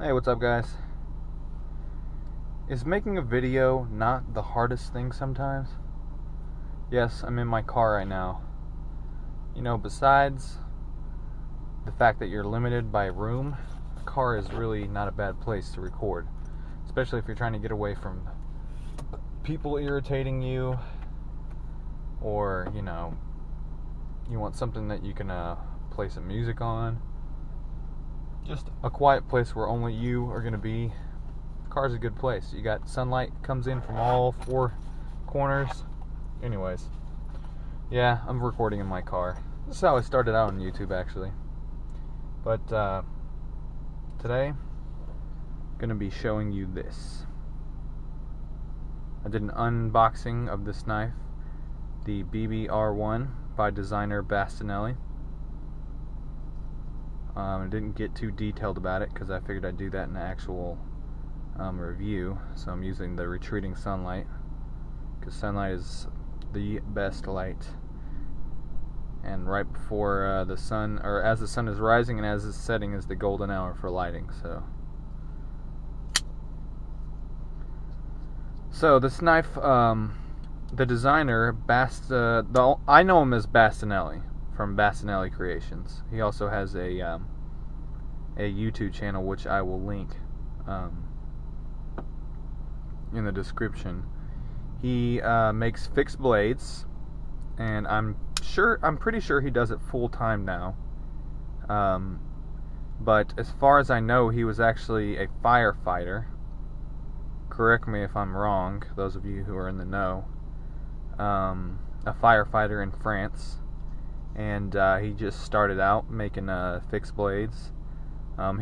Hey, what's up, guys? Is making a video not the hardest thing sometimes? Yes, I'm in my car right now. You know, besides the fact that you're limited by room, the car is really not a bad place to record. Especially if you're trying to get away from people irritating you, or, you know, you want something that you can play some music on. Just a quiet place where only you are going to be. Car's a good place. You got sunlight comes in from all four corners. Anyways, yeah, I'm recording in my car. This is how I started out on YouTube, actually. But today, I'm going to be showing you this. I did an unboxing of this knife, the BBR1 by designer Bastinellie. I didn't get too detailed about it because I figured I'd do that in an actual review. So I'm using the retreating sunlight because sunlight is the best light. And right before the sun, or as the sun is rising and as it's setting, is the golden hour for lighting. So this knife, the designer, I know him as Bastinellie from Bastinellie Creations. He also has a YouTube channel, which I will link in the description. He makes fixed blades, and I'm pretty sure he does it full time now. But as far as I know, he was actually a firefighter. Correct me if I'm wrong, those of you who are in the know. A firefighter in France. And he just started out making fixed blades.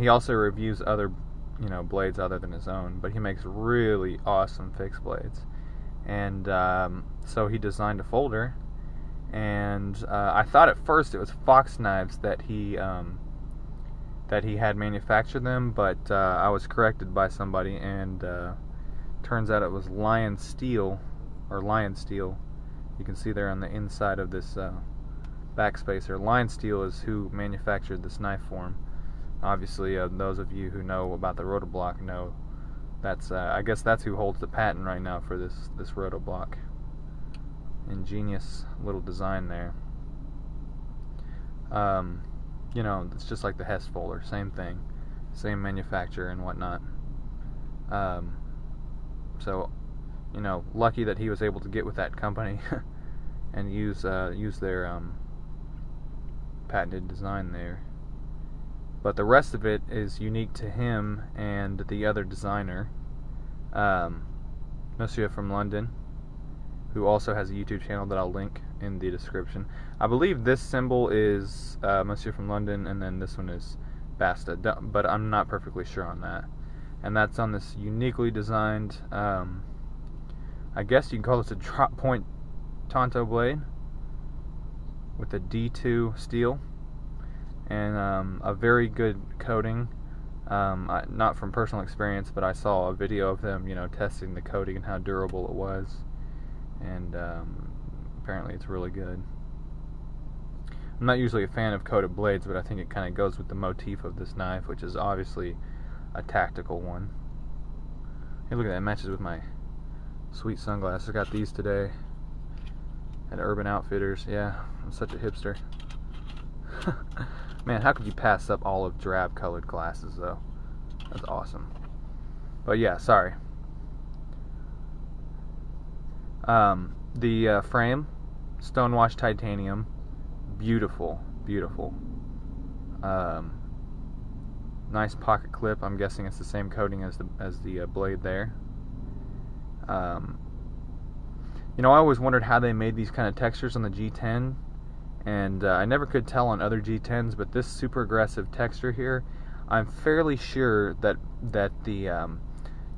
He also reviews other, blades other than his own, but he makes really awesome fixed blades. And so he designed a folder, and I thought at first it was Fox knives that he had manufactured them, but I was corrected by somebody, and turns out it was lion steel. You can see there on the inside of this backspacer. Lion Steel is who manufactured this knife for him. Obviously, those of you who know about the rotoblock know that's I guess that's who holds the patent right now for this rotoblock. Ingenious little design there. It's just like the Hess folder, same thing, same manufacturer and whatnot. So, lucky that he was able to get with that company and use their patented design there. But the rest of it is unique to him and the other designer, MonsieurFromLondon, who also has a YouTube channel that I'll link in the description. I believe this symbol is MonsieurFromLondon, and then this one is Basta, but I'm not perfectly sure on that. And that's on this uniquely designed, I guess you can call this a drop point Tonto blade with a D2 steel and a very good coating. Not from personal experience, but I saw a video of them, testing the coating and how durable it was, and apparently it's really good. I'm not usually a fan of coated blades, but I think it kind of goes with the motif of this knife, which is obviously a tactical one. Hey, look at that, it matches with my sweet sunglasses. I got these today at Urban Outfitters. Yeah, I'm such a hipster. Man, how could you pass up olive drab colored glasses, though? That's awesome. But yeah, sorry. The frame, stonewashed titanium, beautiful. Nice pocket clip. I'm guessing it's the same coating as the blade there. I always wondered how they made these kind of textures on the G10, and I never could tell on other G10s, but this super aggressive texture here, I'm fairly sure that the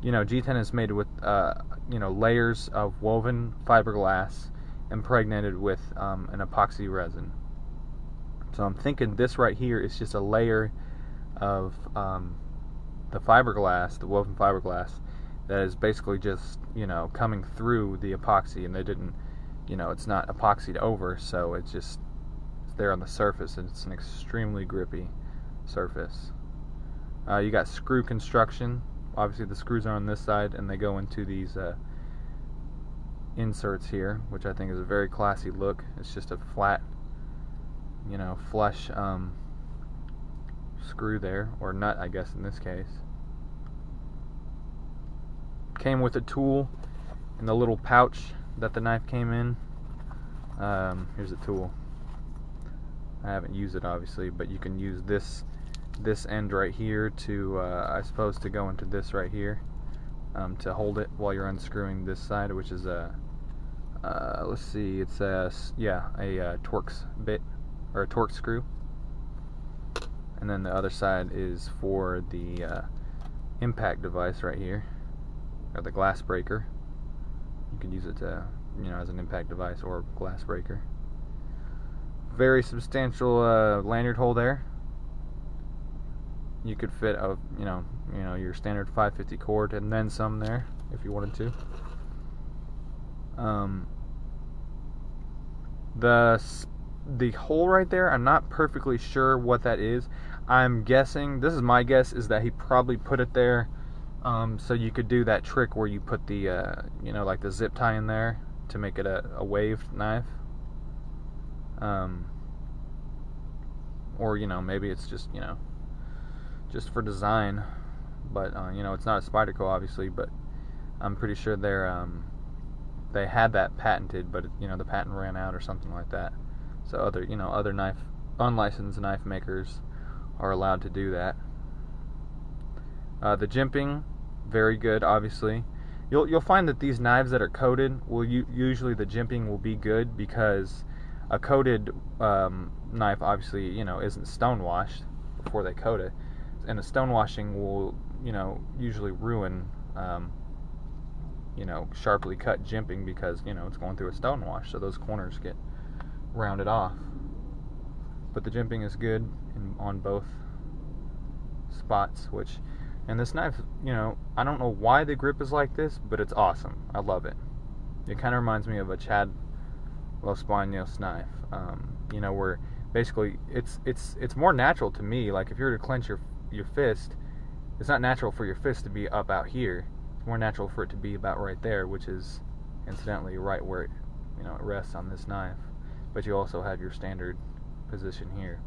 G10 is made with layers of woven fiberglass impregnated with an epoxy resin. So I'm thinking this right here is just a layer of the fiberglass, the woven fiberglass, that is basically just, coming through the epoxy, and they didn't, it's not epoxied over, so it's there on the surface, and it's an extremely grippy surface. You got screw construction. Obviously the screws are on this side and they go into these inserts here, which I think is a very classy look. It's just a flat, you know, flush screw there, or nut I guess in this case. Came with a tool in the little pouch that the knife came in. Here's a tool. I haven't used it obviously, but you can use this end right here to I suppose to go into this right here, to hold it while you're unscrewing this side, which is a let's see, it's a Torx bit, or a Torx screw, and then the other side is for the impact device right here, or the glass breaker. You can use it to, you know, as an impact device or glass breaker. Very substantial lanyard hole there. You could fit a, you know, your standard 550 cord and then some there if you wanted to. The hole right there, I'm not perfectly sure what that is. I'm guessing, this is my guess, is that he probably put it there so you could do that trick where you put the you know, like the zip tie in there to make it a waved knife. Or, you know, maybe it's just, you know, just for design, but you know, it's not a Spyderco obviously, but I'm pretty sure they had that patented, but you know, the patent ran out or something like that. So other, you know, other unlicensed knife makers are allowed to do that. The jimping, very good obviously. You'll find that these knives that are coated will usually the jimping will be good, because a coated knife obviously, you know, isn't stone washed before they coat it, and the stone washing will, you know, usually ruin you know, sharply cut jimping, because, you know, it's going through a stone wash, so those corners get rounded off. But the jimping is good on both spots, and this knife, you know, I don't know why the grip is like this, but it's awesome. I love it. It kind of reminds me of a Chad Los Baños knife, you know, where basically it's more natural to me. Like if you were to clench your fist, it's not natural for your fist to be up out here. It's more natural for it to be about right there, which is incidentally right where it, you know, it rests on this knife. But you also have your standard position here.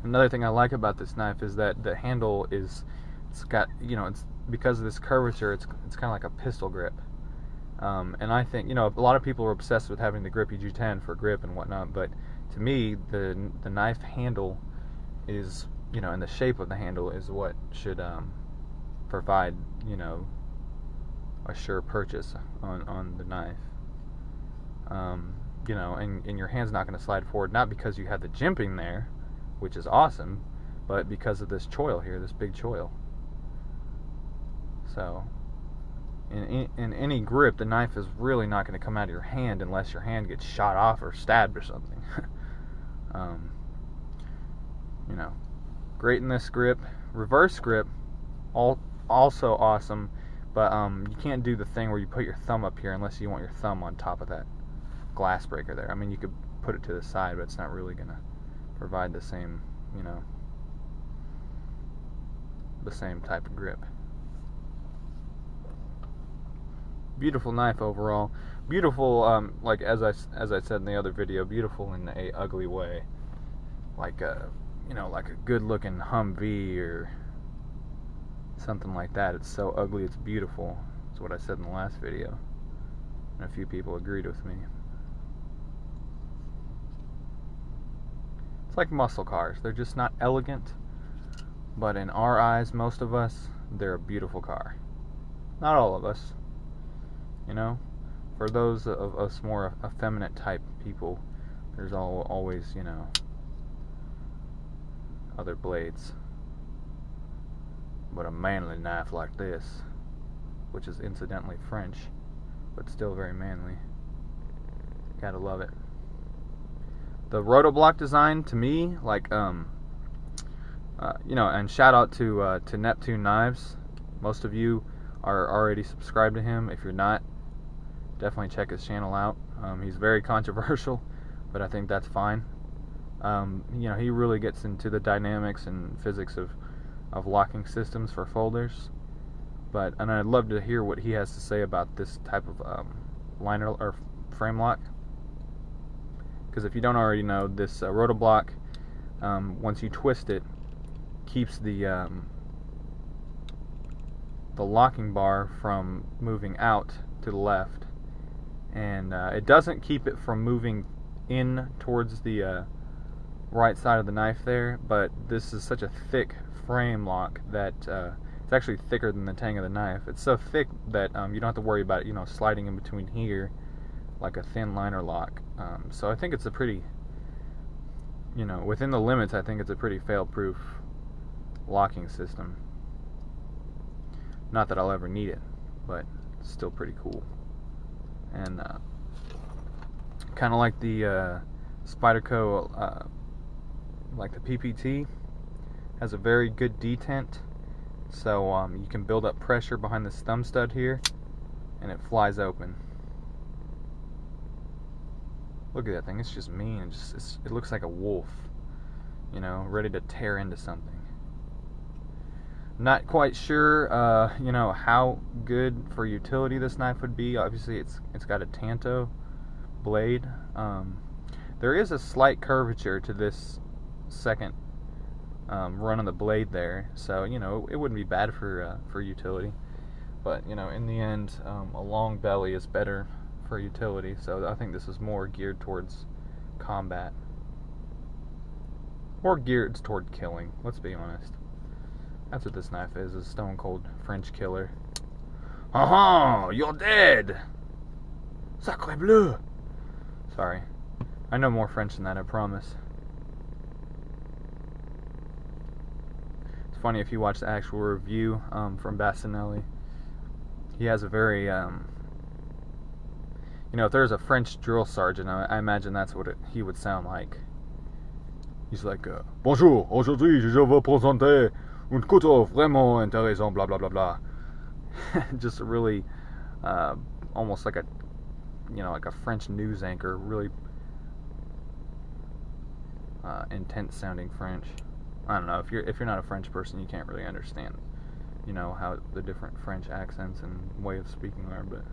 Another thing I like about this knife is that the handle it's got, you know, it's because of this curvature, it's kind of like a pistol grip. And I think, you know, a lot of people are obsessed with having the grippy G10 for grip and whatnot, but to me, the knife handle is, you know, and the shape of the handle is what should provide, you know, a sure purchase on the knife. You know, and your hand's not going to slide forward, not because you have the jimping there, which is awesome, but because of this choil here, this big choil. So in any grip, the knife is really not going to come out of your hand unless your hand gets shot off or stabbed or something. You know, great in this grip. Reverse grip, also awesome, but you can't do the thing where you put your thumb up here unless you want your thumb on top of that glass breaker there. I mean, you could put it to the side, but it's not really going to provide the same, you know, the same type of grip. Beautiful knife overall. Beautiful, like as I said in the other video, beautiful in a ugly way. Like a, you know, like a good-looking Humvee or something like that. It's so ugly, it's beautiful. That's what I said in the last video, and a few people agreed with me. It's like muscle cars. They're just not elegant, but in our eyes, most of us, they're a beautiful car. Not all of us. You know, for those of us more effeminate type people, there's always, you know, other blades. But a manly knife like this, which is incidentally French, but still very manly, gotta love it. The rotoblock design, to me, like, you know, and shout out to Neptune Knives. Most of you are already subscribed to him. If you're not, definitely check his channel out. He's very controversial, but I think that's fine. You know, he really gets into the dynamics and physics of locking systems for folders. And I'd love to hear what he has to say about this type of liner or frame lock. Because if you don't already know, this rotoblock, once you twist it, keeps the locking bar from moving out to the left, and it doesn't keep it from moving in towards the right side of the knife there. But this is such a thick frame lock that it's actually thicker than the tang of the knife. It's so thick that you don't have to worry about it, you know, sliding in between here like a thin liner lock. So I think it's a pretty, you know, within the limits, I think it's a pretty fail-proof locking system. Not that I'll ever need it, but it's still pretty cool. And kind of like the Spyderco, like the PPT, has a very good detent, so you can build up pressure behind this thumb stud here, and it flies open. Look at that thing, it's just mean. It looks like a wolf, you know, ready to tear into something. Not quite sure, you know, how good for utility this knife would be. Obviously, it's got a Tanto blade. There is a slight curvature to this second run on the blade there, so you know it wouldn't be bad for utility. But you know, in the end, a long belly is better for utility. So I think this is more geared towards combat, more geared toward killing. Let's be honest. That's what this knife is, a stone cold French killer. Aha! You're dead! Sacre bleu! Sorry. I know more French than that, I promise. It's funny, if you watch the actual review from Bastinelli, he has a very, you know, if there's a French drill sergeant, I imagine that's what he would sound like. He's like, Bonjour, aujourd'hui je vais présenter un couteau vraiment intéressant, blah blah blah blah. Just really, almost like a, you know, like a French news anchor. Really intense sounding French. I don't know, if you're not a French person, you can't really understand, you know, how the different French accents and way of speaking are. But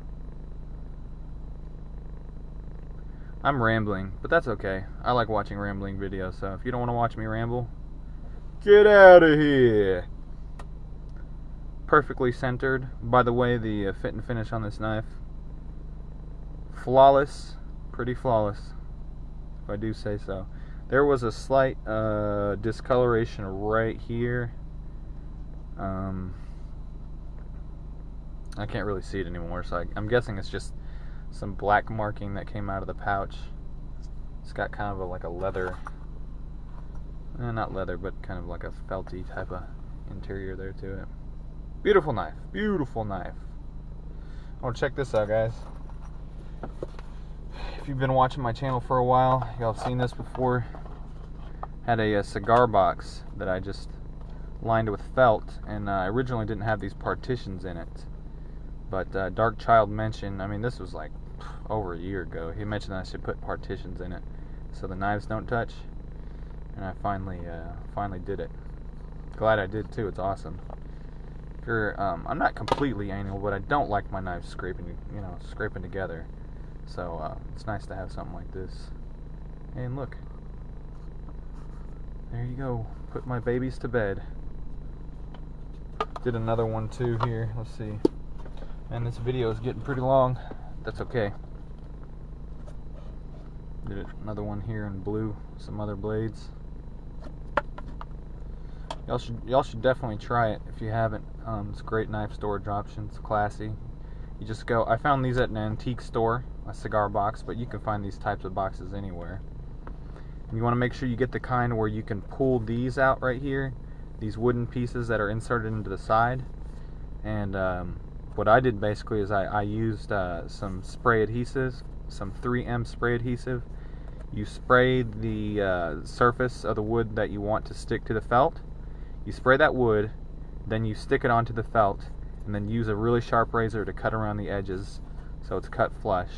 I'm rambling, but that's okay. I like watching rambling videos, so if you don't want to watch me ramble, get out of here. Perfectly centered. By the way, the fit and finish on this knife, flawless, pretty flawless, if I do say so. There was a slight discoloration right here. I can't really see it anymore, so I'm guessing it's just some black marking that came out of the pouch. It's got kind of like a leather, not leather, but kind of like a felty type of interior there to it. Beautiful knife, beautiful knife. I want to check this out, guys. If you've been watching my channel for a while, y'all have seen this before. Had a cigar box that I just lined with felt, and I originally didn't have these partitions in it. But Dark Child mentioned, I mean, this was like over a year ago, he mentioned that I should put partitions in it so the knives don't touch, and I finally did it. Glad I did too. It's awesome. If you're, I'm not completely anal, but I don't like my knives scraping together. So it's nice to have something like this. And look, there you go. Put my babies to bed. Did another one too here. Let's see. And this video is getting pretty long. That's okay. Did another one here in blue, some other blades. Y'all should definitely try it if you haven't. It's a great knife storage option. It's classy. You just go. I found these at an antique store, a cigar box, but you can find these types of boxes anywhere. And you want to make sure you get the kind where you can pull these out right here, these wooden pieces that are inserted into the side. And what I did basically is I used some spray adhesive, some 3M spray adhesive. You spray the surface of the wood that you want to stick to the felt. You spray that wood, then you stick it onto the felt, and then use a really sharp razor to cut around the edges so it's cut flush.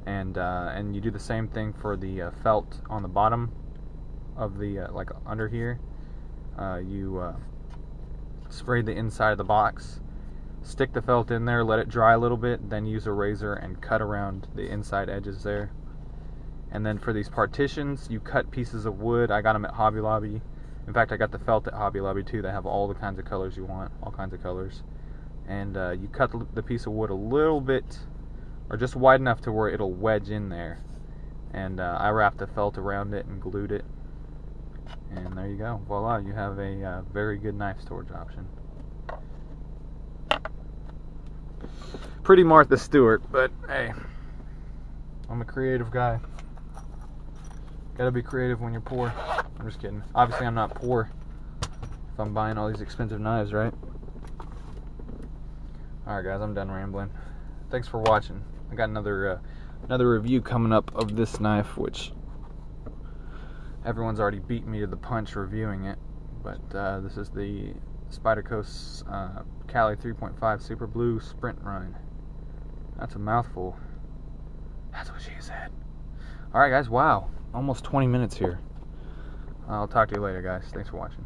And you do the same thing for the felt on the bottom of the like under here. You spray the inside of the box, stick the felt in there, let it dry a little bit, then use a razor and cut around the inside edges there. And then for these partitions, you cut pieces of wood. I got them at Hobby Lobby. In fact, I got the felt at Hobby Lobby too. They have all the kinds of colors you want, all kinds of colors. And you cut the piece of wood a little bit, or just wide enough to where it'll wedge in there. And I wrapped the felt around it and glued it. And there you go. Voila, you have a very good knife storage option. Pretty Martha Stewart, but hey, I'm a creative guy. Gotta be creative when you're poor. I'm just kidding. Obviously, I'm not poor if I'm buying all these expensive knives, right? Alright guys, I'm done rambling. Thanks for watching. I got another review coming up of this knife, which everyone's already beat me to the punch reviewing it. But this is the Spyderco's Cali 3.5 Super Blue Sprint Run. That's a mouthful. That's what she said. Alright guys, wow. Almost 20 minutes here. I'll talk to you later guys. Thanks for watching.